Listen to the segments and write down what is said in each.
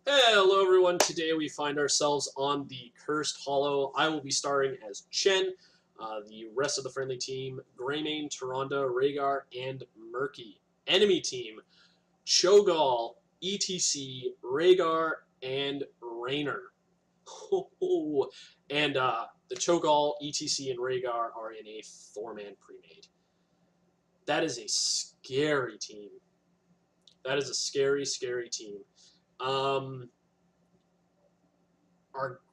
Hello everyone, today we find ourselves on the Cursed Hollow. I will be starring as Chen, the rest of the friendly team, Greymane, Tyrande, Rhaegar, and Murky. Enemy team, Cho'Gall, ETC, Rhaegar, and Raynor. And the Cho'Gall, ETC, and Rhaegar are in a 4-man pre-made. That is a scary team. That is a scary, scary team. Our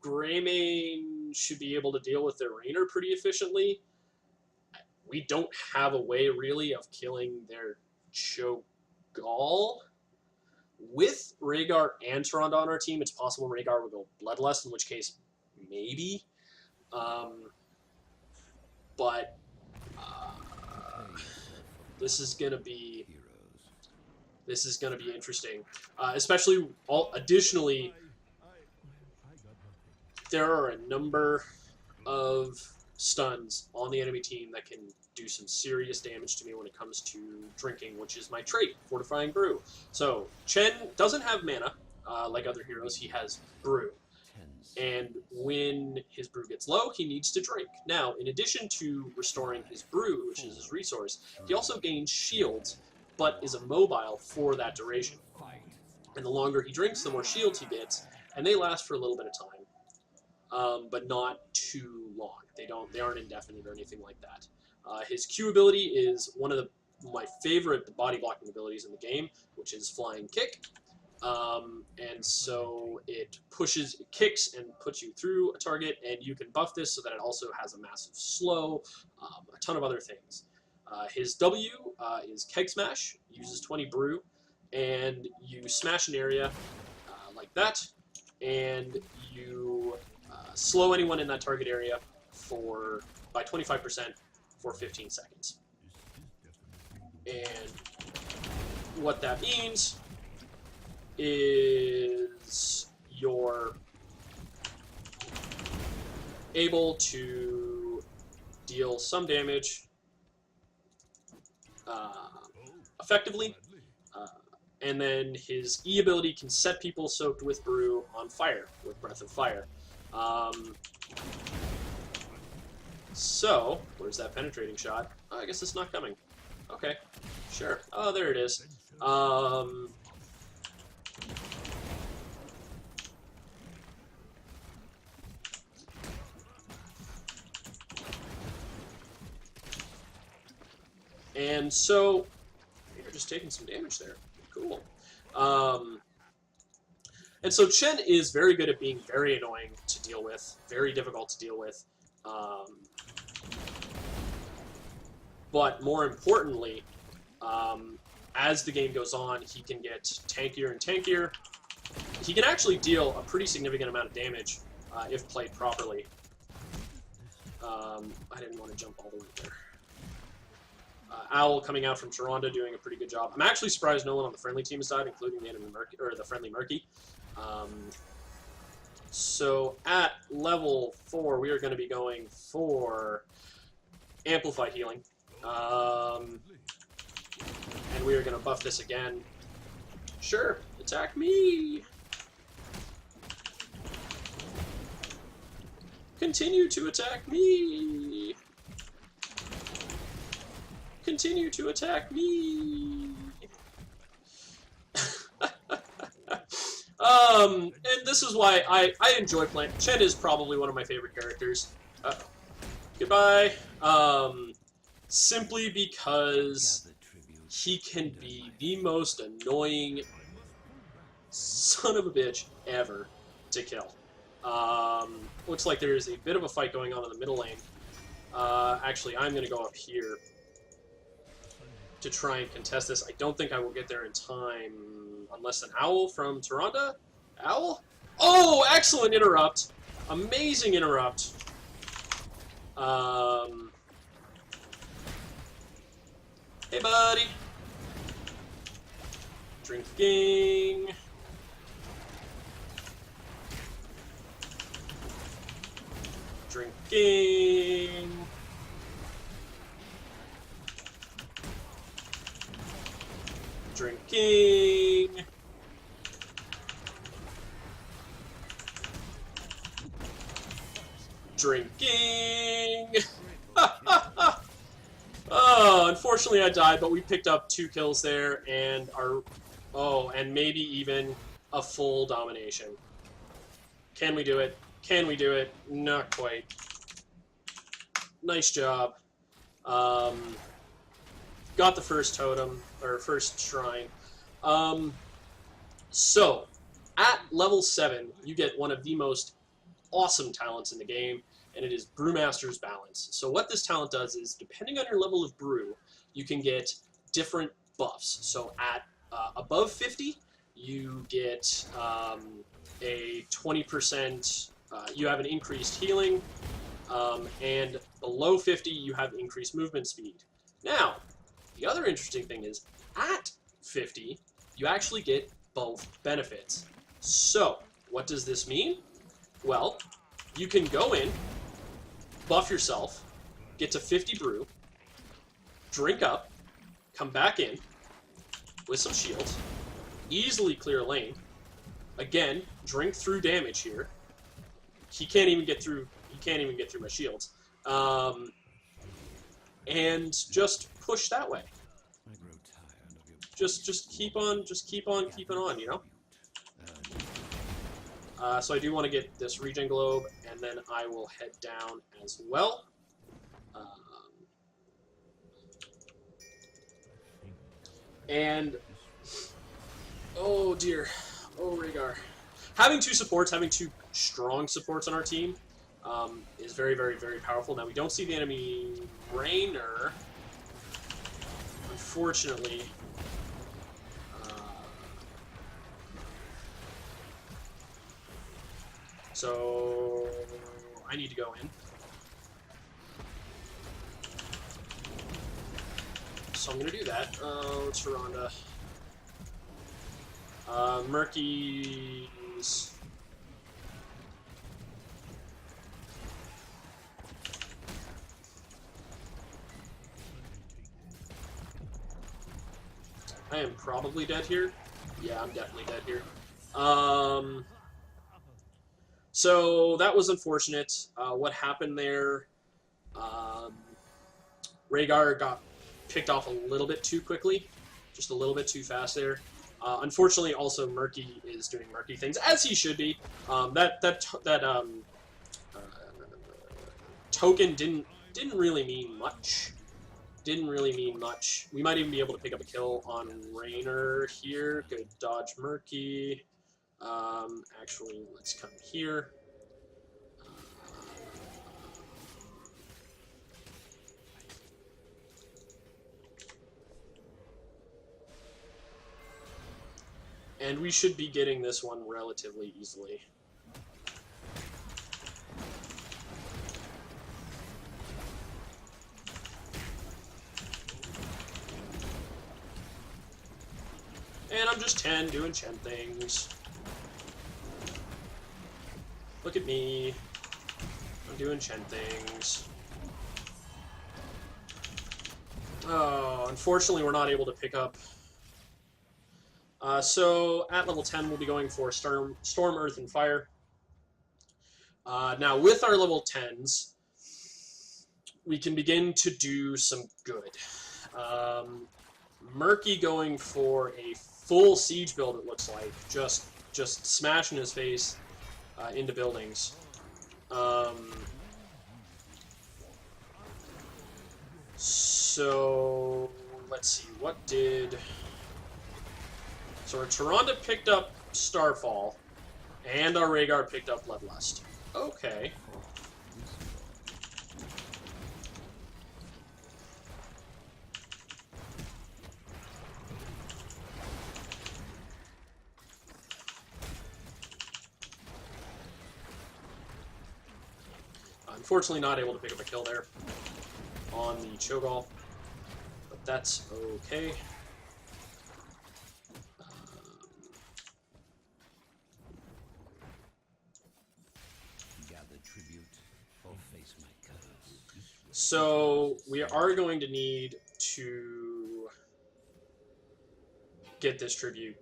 Greymane should be able to deal with their Raynor pretty efficiently. We don't have a way, really, of killing their Cho'Gall. With Rhaegar and Tyrande on our team, it's possible Rhaegar will go Bloodlust, in which case, maybe. But this is gonna be interesting, especially additionally. There are a number of stuns on the enemy team that can do some serious damage to me when it comes to drinking, which is my trait, Fortifying Brew. So Chen doesn't have mana like other heroes. He has Brew. And when his brew gets low, he needs to drink. Now, in addition to restoring his brew, which is his resource, he also gains shields, but is immobile for that duration. And the longer he drinks, the more shields he gets, and they last for a little bit of time, but not too long. They aren't indefinite or anything like that. His Q ability is one of my favorite body blocking abilities in the game, which is Flying Kick. And so it kicks and puts you through a target, and you can buff this so that it also has a massive slow, a ton of other things. His W is Keg Smash, uses 20 brew, and you smash an area like that, and you slow anyone in that target area by 25% for 15 seconds. And what that means is you're able to deal some damage effectively, and then his E ability can set people soaked with brew on fire, with Breath of Fire. So, where's that penetrating shot? Oh, I guess it's not coming. Okay, sure. Oh, there it is. And so, you're just taking some damage there. Cool. And so Chen is very good at being very annoying to deal with, very difficult to deal with. But more importantly, as the game goes on, he can get tankier and tankier. He can actually deal a pretty significant amount of damage if played properly. I didn't want to jump all the way there. Owl coming out from Tyrande doing a pretty good job. I'm actually surprised no one on the friendly team has died, including the enemy Murky, or the friendly Murky. So at level 4, we are going to be going for Amplified Healing. And we are going to buff this again. Sure, attack me! Continue to attack me! Continue to attack me! And this is why I enjoy playing. Chen is probably one of my favorite characters. Goodbye. Simply because he can be the most annoying son of a bitch ever to kill. Looks like there is a bit of a fight going on in the middle lane. Actually, I'm going to go up here to try and contest this. I don't think I will get there in time unless an owl from Tyrande? Owl? Oh, excellent interrupt. Amazing interrupt. Hey, buddy. Drinking. Drinking. Drinking. Drinking! Oh, unfortunately I died, but we picked up 2 kills there, and our... Oh, and maybe even a full domination. Can we do it? Can we do it? Not quite. Nice job. Got the first totem, or first shrine. So, at level 7, you get one of the most awesome talents in the game, and it is Brewmaster's Balance. So what this talent does is, depending on your level of brew, you can get different buffs. So at above 50, you get a 20%, you have an increased healing, and below 50, you have increased movement speed. Now, the other interesting thing is, at 50, you actually get both benefits. So, what does this mean? Well, you can go in, buff yourself, get to 50 brew, drink up, come back in with some shields, easily clear a lane, again, drink through damage here. He can't even get through my shields. And just push that way. Just keep on keeping on, you know? So I do want to get this regen globe, and then I will head down as well. And oh dear, oh Rhaegar. Having 2 supports, having 2 strong supports on our team, is very, very, very powerful. Now we don't see the enemy Rainer, unfortunately. So I need to go in. So I'm gonna do that. Let's Rhonda. Murky's. I am probably dead here. Yeah, I'm definitely dead here. So that was unfortunate. What happened there? Rhaegar got picked off a little bit too quickly, just a little bit too fast there. Unfortunately, also Murky is doing Murky things, as he should be. Token didn't really mean much. Didn't really mean much. We might even be able to pick up a kill on Rainer here. Good dodge, Murky. Actually, let's come here. And we should be getting this one relatively easily. And I'm just Chen doing Chen things. Look at me. I'm doing Chen things. Oh, unfortunately we're not able to pick up. So at level 10 we'll be going for Storm, Earth, and Fire. Now with our level 10s, we can begin to do some good. Murky going for a full siege build, it looks like. Just smashing his face into buildings. So let's see, what did... So our Tyrande picked up Starfall, and our Rhaegar picked up Bloodlust. Okay. Unfortunately not able to pick up a kill there on the Cho'Gall, but that's okay. So we are going to need to get this tribute.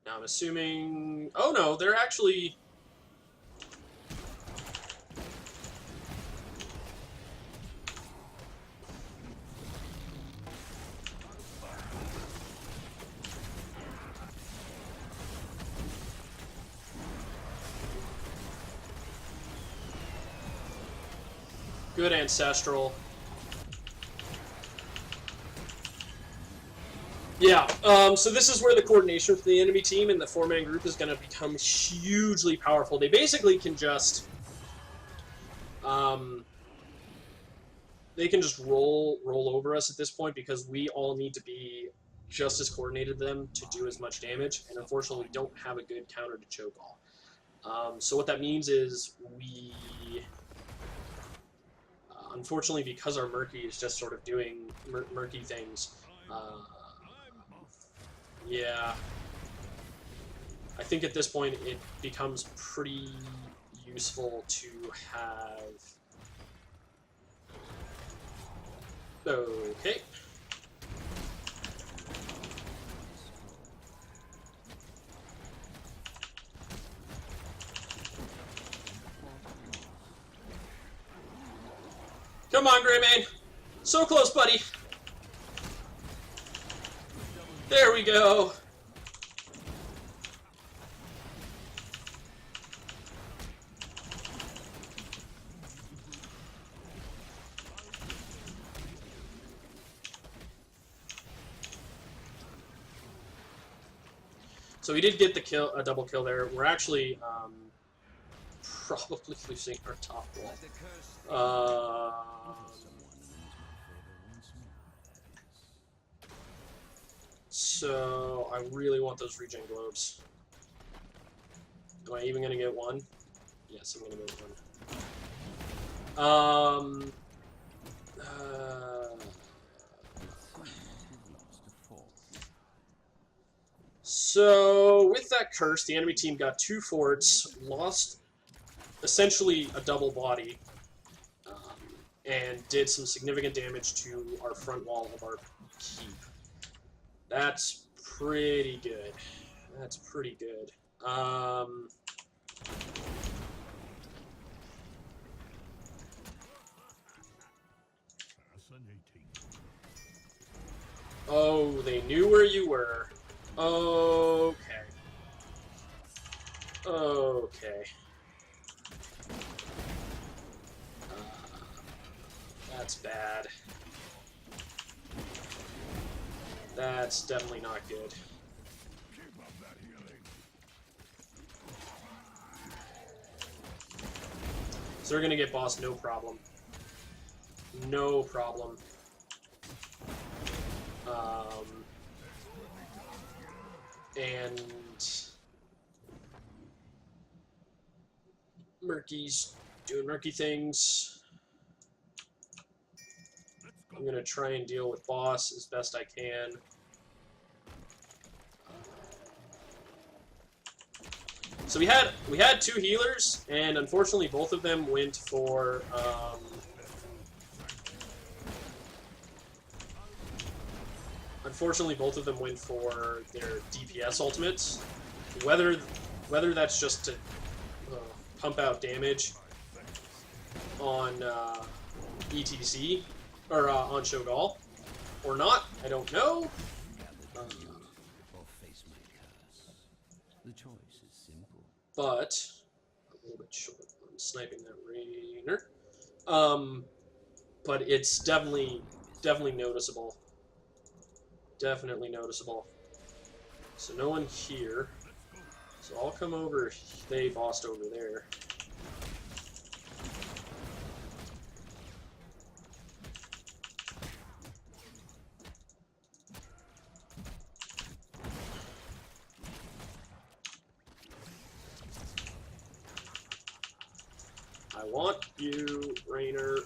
Now I'm assuming... Oh no, they're actually... Good Ancestral. Yeah, so this is where the coordination for the enemy team and the 4-man group is going to become hugely powerful. They basically can just... they can just roll over us at this point because we all need to be just as coordinated as them to do as much damage, and unfortunately we don't have a good counter to choke all. So what that means is we... unfortunately, because our Murky is just sort of doing murky things, yeah, I think at this point it becomes pretty useful to have... Okay. Come on, Greymane! So close, buddy! There we go! So we did get the kill, a double kill there. We're actually probably losing our top wall. So I really want those regen globes. Am I even gonna get one? Yes, I'm gonna get one. So with that curse, the enemy team got 2 forts, lost essentially a double body, and did some significant damage to our front wall of our keep. That's pretty good. That's pretty good. Oh, they knew where you were. Okay. Okay. That's bad. That's definitely not good. So they're gonna get boss, no problem. No problem. And Murky's doing murky things. I'm gonna try and deal with boss as best I can. So we had 2 healers, and unfortunately both of them went for their DPS ultimates. Whether that's just to pump out damage on ETC or on Shogal or not, I don't know. But a little bit short on sniping that Rainer. But it's definitely noticeable. Definitely noticeable. So no one here. So I'll come over. They bossed over there. I want you, Rainer.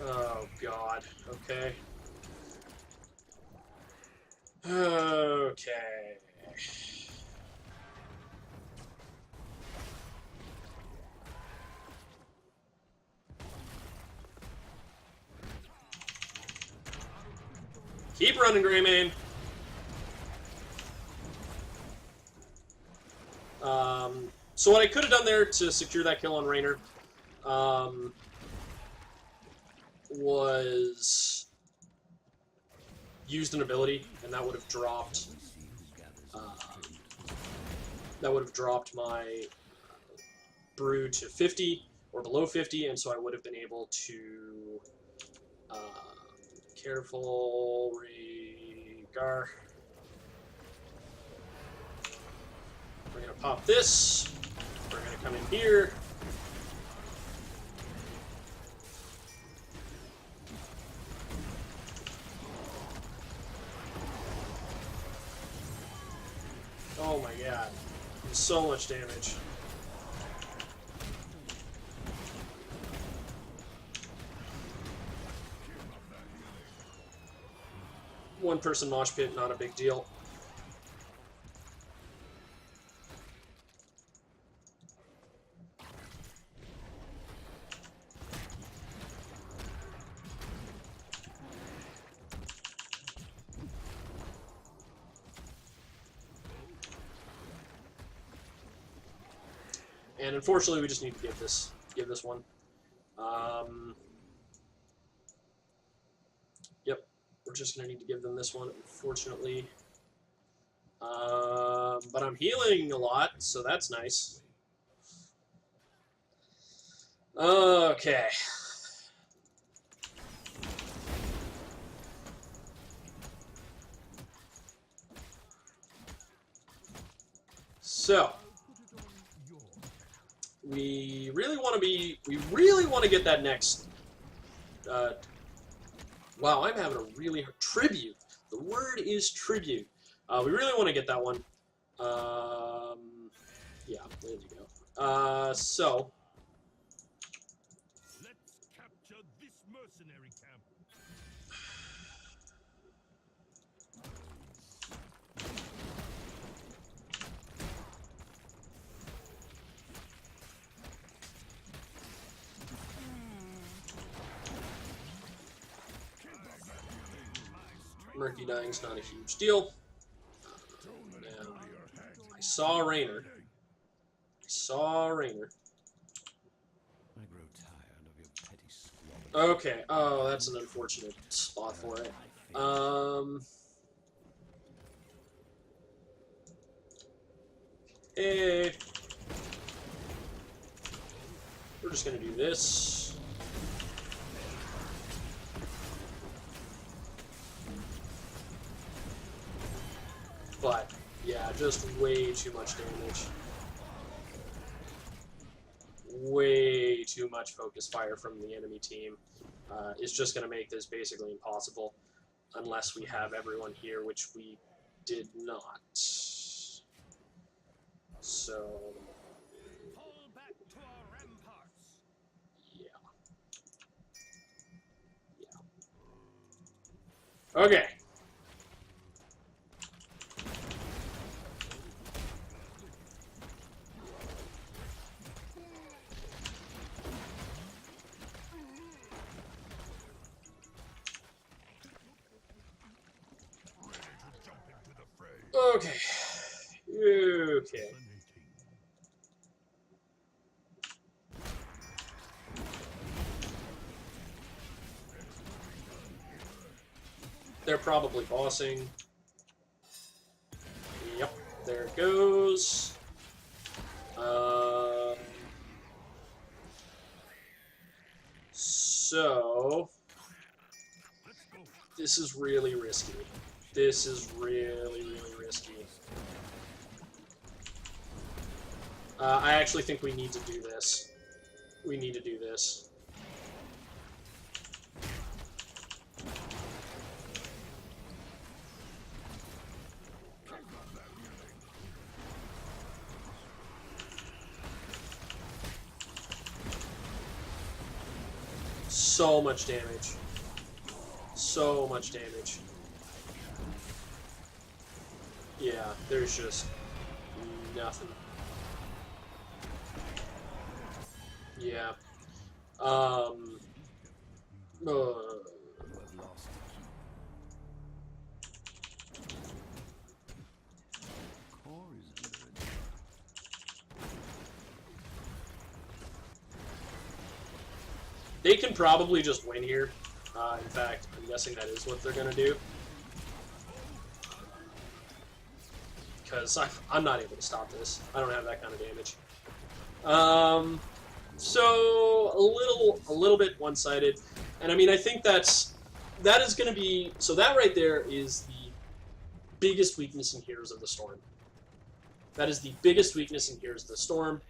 Oh, God. Okay. Okay. Keep running, Greymane. So what I could have done there to secure that kill on Raynor was used an ability, and that would have dropped my brew to 50 or below 50, and so I would have been able to careful Rhaegar. We're gonna pop this. We're gonna come in here. Oh my god. So much damage. One person mosh pit, not a big deal. And unfortunately, we just need to give this one. Yep, we're just gonna need to give them this one, unfortunately. But I'm healing a lot, so that's nice. Okay. So we really want to get that next. Wow, I'm having a really hard tribute. The word is tribute. We really want to get that one. Yeah, there you go. So. Let's capture this mercenary camp. Murky dying's not a huge deal. Now, I saw Raynor. I grow tired of your petty squabbling. Okay. Oh, that's an unfortunate spot for it. Hey. We're just gonna do this. But, yeah, just way too much damage. Way too much focus fire from the enemy team is just going to make this basically impossible unless we have everyone here, which we did not. So, Fall back to our ramparts. yeah. Okay. Okay. Okay. They're probably bossing. Yep, there it goes. So this is really risky. This is really, really risky. I actually think we need to do this. We need to do this. So much damage. So much damage. Yeah, there's just nothing. Yeah. They can probably just win here. In fact, I'm guessing that is what they're going to do. Because I'm not able to stop this. I don't have that kind of damage. So a little bit one-sided, and I mean I think that is going to be that right there is the biggest weakness in Heroes of the Storm. That is the biggest weakness in Heroes of the Storm.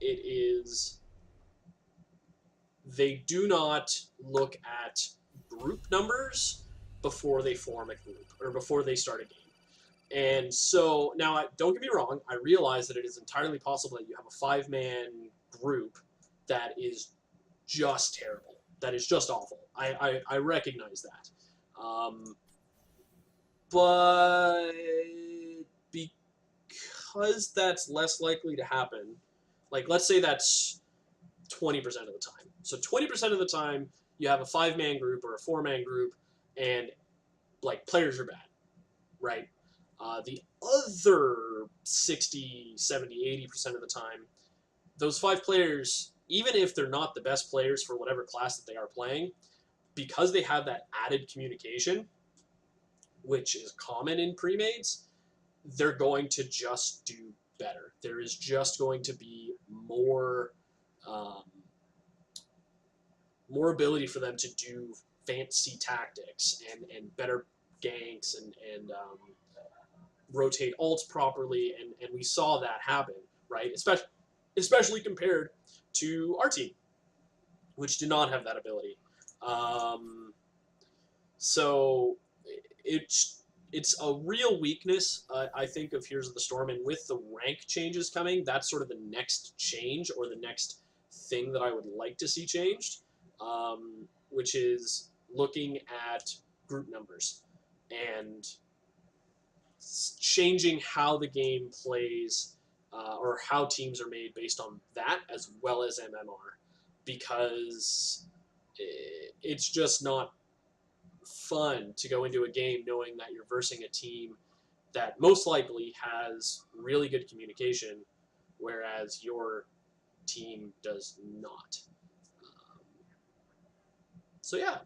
It is they do not look at group numbers before they form a group or before they start a game. And so, now, don't get me wrong, I realize that it is entirely possible that you have a 5-man group that is just terrible. That is just awful. I recognize that. But because that's less likely to happen, like, let's say that's 20% of the time. So 20% of the time, you have a 5-man group or a 4-man group, and, like, players are bad, right? The other 60, 70, 80% of the time, those 5 players, even if they're not the best players for whatever class that they are playing, because they have that added communication, which is common in pre-mades, they're going to just do better. There is just going to be more ability for them to do fancy tactics and better ganks and rotate ults properly, and we saw that happen, right? Especially compared to our team, which did not have that ability. So it's a real weakness, I think, of Heroes of the Storm, and with the rank changes coming, that's sort of the next change or the next thing that I would like to see changed, which is looking at group numbers and changing how the game plays or how teams are made based on that as well as MMR, because it's just not fun to go into a game knowing that you're versing a team that most likely has really good communication, whereas your team does not. So yeah,